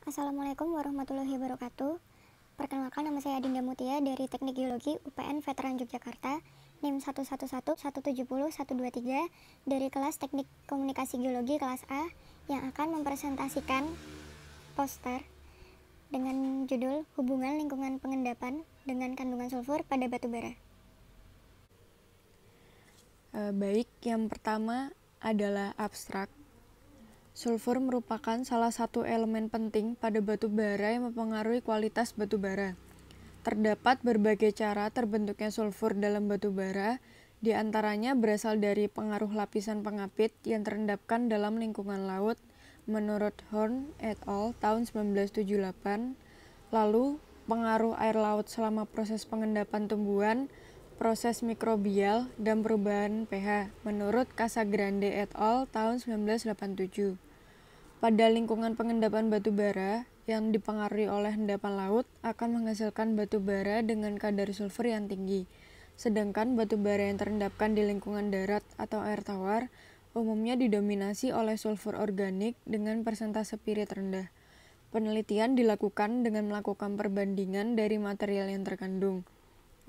Assalamualaikum warahmatullahi wabarakatuh. Perkenalkan, nama saya Adinda Mutia dari Teknik Geologi UPN Veteran Yogyakarta, NIM 111170123 dari kelas Teknik Komunikasi Geologi kelas A yang akan mempresentasikan poster dengan judul Hubungan Lingkungan Pengendapan dengan Kandungan Sulfur pada Batu Bara. Baik, yang pertama adalah abstrak. Sulfur merupakan salah satu elemen penting pada batu bara yang mempengaruhi kualitas batu bara. Terdapat berbagai cara terbentuknya sulfur dalam batu bara, di antaranya berasal dari pengaruh lapisan pengapit yang terendapkan dalam lingkungan laut menurut Horn et al. Tahun 1978, lalu pengaruh air laut selama proses pengendapan tumbuhan, proses mikrobial, dan perubahan pH menurut Casagrande et al. Tahun 1987. Pada lingkungan pengendapan batu bara yang dipengaruhi oleh endapan laut akan menghasilkan batu bara dengan kadar sulfur yang tinggi, sedangkan batu bara yang terendapkan di lingkungan darat atau air tawar umumnya didominasi oleh sulfur organik dengan persentase pirit rendah. Penelitian dilakukan dengan melakukan perbandingan dari material yang terkandung.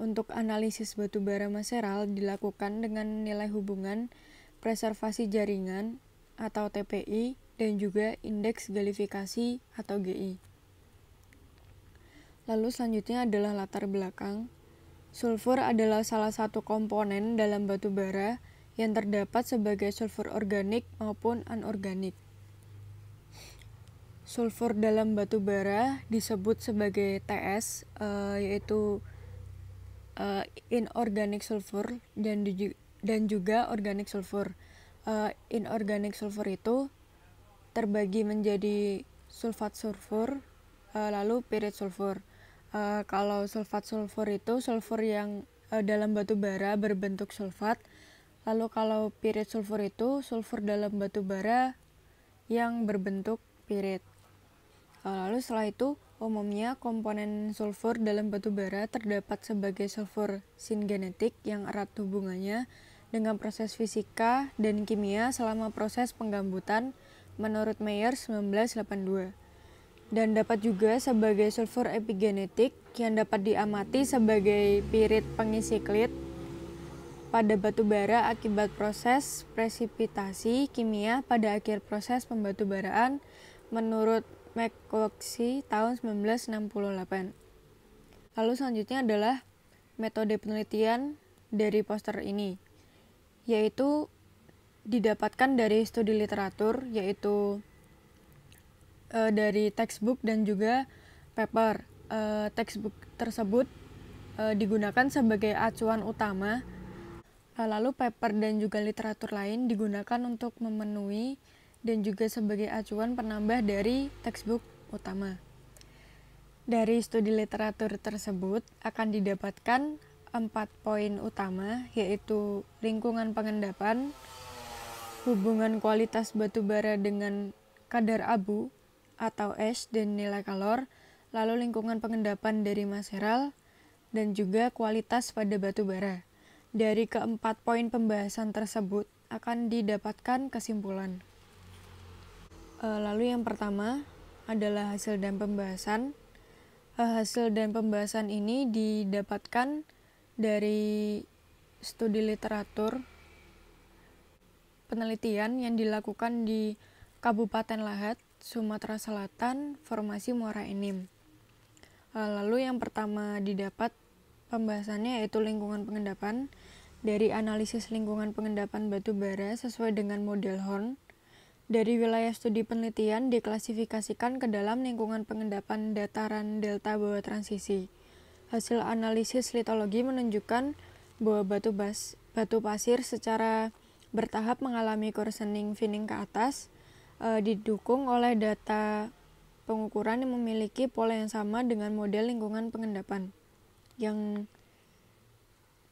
Untuk analisis batu bara maseral dilakukan dengan nilai hubungan preservasi jaringan atau TPI dan juga indeks galifikasi atau GI. Lalu selanjutnya adalah latar belakang. Sulfur adalah salah satu komponen dalam batu bara yang terdapat sebagai sulfur organik maupun anorganik. Sulfur dalam batu bara disebut sebagai TS, yaitu inorganic sulfur dan juga organic sulfur. Inorganic sulfur itu terbagi menjadi sulfat sulfur, lalu pirit sulfur. Kalau sulfat sulfur itu sulfur yang dalam batu bara berbentuk sulfat, lalu kalau pirit sulfur itu sulfur dalam batu bara yang berbentuk pirit. Lalu setelah itu umumnya komponen sulfur dalam batu bara terdapat sebagai sulfur singenetik yang erat hubungannya dengan proses fisika dan kimia selama proses penggambutan menurut Mayer 1982, dan dapat juga sebagai sulfur epigenetik yang dapat diamati sebagai pirit pengisi klit pada batu bara akibat proses presipitasi kimia pada akhir proses pembatubaraan menurut McCloskey tahun 1968. Lalu selanjutnya adalah metode penelitian dari poster ini, yaitu didapatkan dari studi literatur, yaitu dari textbook dan juga paper. Textbook tersebut digunakan sebagai acuan utama, lalu paper dan juga literatur lain digunakan untuk memenuhi dan juga sebagai acuan penambah dari textbook utama. Dari studi literatur tersebut akan didapatkan 4 poin utama, yaitu lingkungan pengendapan, hubungan kualitas batu bara dengan kadar abu atau ash dan nilai kalor, lalu lingkungan pengendapan dari maseral, dan juga kualitas pada batu bara. Dari keempat poin pembahasan tersebut akan didapatkan kesimpulan. Lalu yang pertama adalah hasil dan pembahasan. Hasil dan pembahasan ini didapatkan dari studi literatur penelitian yang dilakukan di Kabupaten Lahat, Sumatera Selatan, Formasi Muara Enim. Lalu yang pertama didapat pembahasannya yaitu lingkungan pengendapan. Dari analisis lingkungan pengendapan batu bara sesuai dengan model Horn, dari wilayah studi penelitian diklasifikasikan ke dalam lingkungan pengendapan dataran delta bawah transisi. Hasil analisis litologi menunjukkan bahwa batu pasir secara bertahap mengalami coarsening finning ke atas, didukung oleh data pengukuran yang memiliki pola yang sama dengan model lingkungan pengendapan yang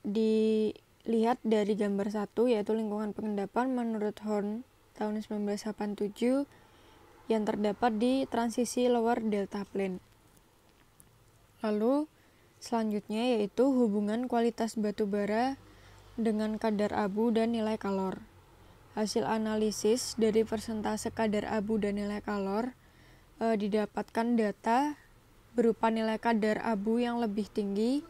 dilihat dari gambar 1, yaitu lingkungan pengendapan menurut Horn tahun 1987 yang terdapat di transisi lower delta plain. Lalu selanjutnya yaitu hubungan kualitas batu bara dengan kadar abu dan nilai kalor. Hasil analisis dari persentase kadar abu dan nilai kalor didapatkan data berupa nilai kadar abu yang lebih tinggi,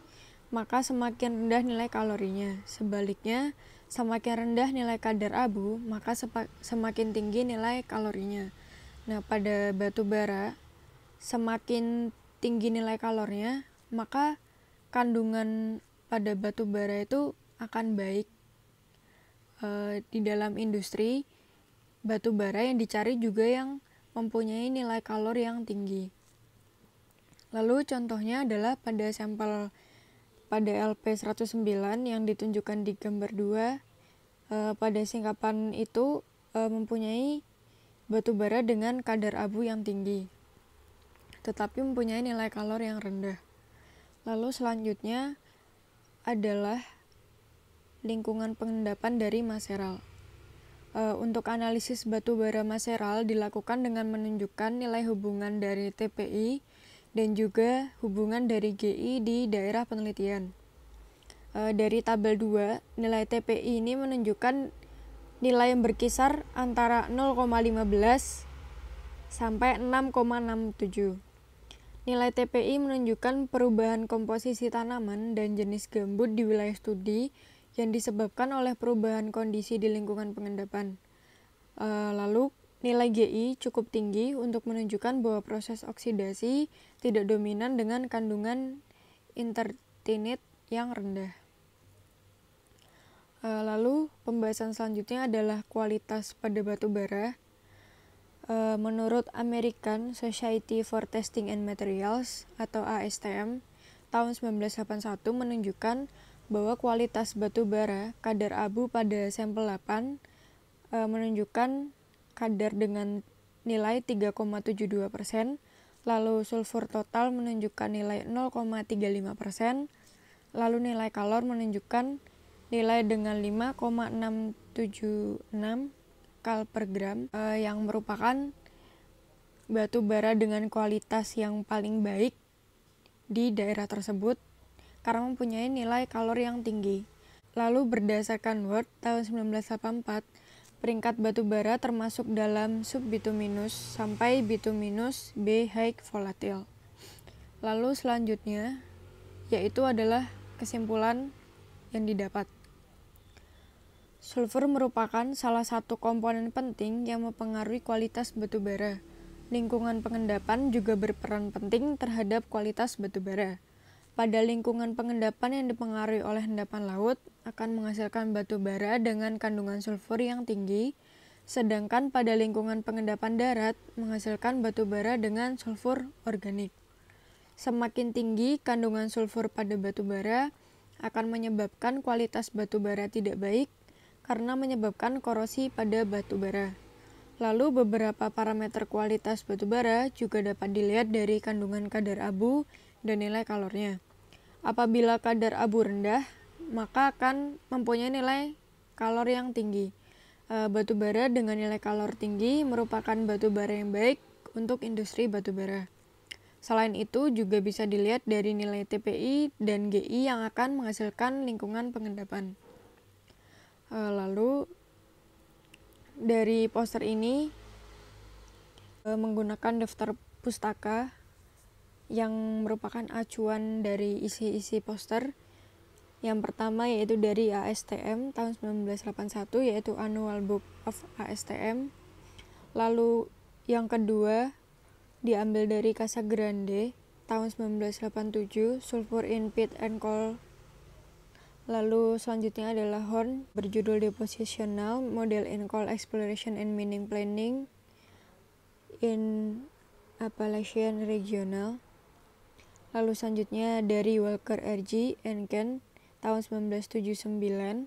maka semakin rendah nilai kalorinya. Sebaliknya, semakin rendah nilai kadar abu, maka semakin tinggi nilai kalorinya. Nah, pada batu bara, semakin tinggi nilai kalorinya, maka kandungan pada batu bara itu akan baik. Di dalam industri, batu bara yang dicari juga yang mempunyai nilai kalori yang tinggi. Lalu contohnya adalah pada sampel pada LP109 yang ditunjukkan di gambar 2, pada singkapan itu mempunyai batu bara dengan kadar abu yang tinggi, tetapi mempunyai nilai kalori yang rendah. Lalu selanjutnya adalah lingkungan pengendapan dari maseral. Untuk analisis batu bara maseral dilakukan dengan menunjukkan nilai hubungan dari TPI dan juga hubungan dari GI di daerah penelitian. Dari tabel 2, nilai TPI ini menunjukkan nilai yang berkisar antara 0,15 sampai 6,67. Nilai TPI menunjukkan perubahan komposisi tanaman dan jenis gambut di wilayah studi yang disebabkan oleh perubahan kondisi di lingkungan pengendapan. Lalu nilai GI cukup tinggi untuk menunjukkan bahwa proses oksidasi tidak dominan dengan kandungan intertinit yang rendah. Lalu pembahasan selanjutnya adalah kualitas pada batu bara. Menurut American Society for Testing and Materials atau ASTM tahun 1981 menunjukkan bahwa kualitas batu bara kadar abu pada sampel 8 menunjukkan kadar dengan nilai 3,72%, lalu sulfur total menunjukkan nilai 0,35%, lalu nilai kalor menunjukkan nilai dengan 5,676 kal per gram, yang merupakan batu bara dengan kualitas yang paling baik di daerah tersebut karena mempunyai nilai kalori yang tinggi. Lalu berdasarkan Word tahun 1984, peringkat batu bara termasuk dalam subbituminous sampai bituminous B high volatile. Lalu selanjutnya yaitu adalah kesimpulan yang didapat. Sulfur merupakan salah satu komponen penting yang mempengaruhi kualitas batu bara. Lingkungan pengendapan juga berperan penting terhadap kualitas batu bara. Pada lingkungan pengendapan yang dipengaruhi oleh endapan laut akan menghasilkan batu bara dengan kandungan sulfur yang tinggi, sedangkan pada lingkungan pengendapan darat menghasilkan batu bara dengan sulfur organik. Semakin tinggi kandungan sulfur pada batu bara akan menyebabkan kualitas batu bara tidak baik karena menyebabkan korosi pada batu bara. Lalu beberapa parameter kualitas batu bara juga dapat dilihat dari kandungan kadar abu dan nilai kalornya. Apabila kadar abu rendah, maka akan mempunyai nilai kalor yang tinggi. Batu bara dengan nilai kalor tinggi merupakan batu bara yang baik untuk industri batu bara. Selain itu juga bisa dilihat dari nilai TPI dan GI yang akan menghasilkan lingkungan pengendapan. Lalu dari poster ini menggunakan daftar pustaka yang merupakan acuan dari isi-isi poster. Yang pertama yaitu dari ASTM tahun 1981 yaitu Annual Book of ASTM. Lalu yang kedua diambil dari Casa Grande tahun 1987 Sulfur in Peat and Coal. Lalu selanjutnya adalah Horn berjudul Depositional Model in Coal Exploration and Mining Planning in Appalachian Regional. Lalu selanjutnya dari Walker R.G. and Ken tahun 1979.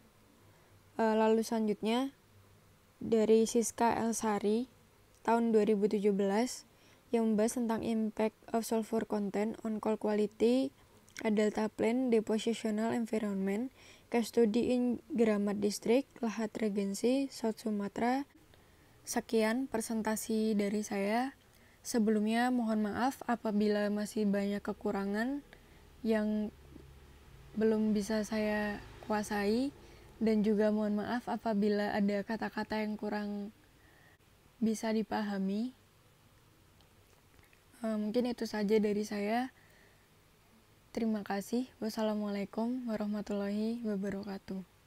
Lalu selanjutnya dari Siska Elsari tahun 2017 yang membahas tentang impact of sulfur content on coal quality a delta plain depositional environment, case study in Geramat District, Lahat Regency, South Sumatra. Sekian presentasi dari saya. Sebelumnya mohon maaf apabila masih banyak kekurangan yang belum bisa saya kuasai, dan juga mohon maaf apabila ada kata-kata yang kurang bisa dipahami. Mungkin itu saja dari saya. Terima kasih. Wassalamualaikum warahmatullahi wabarakatuh.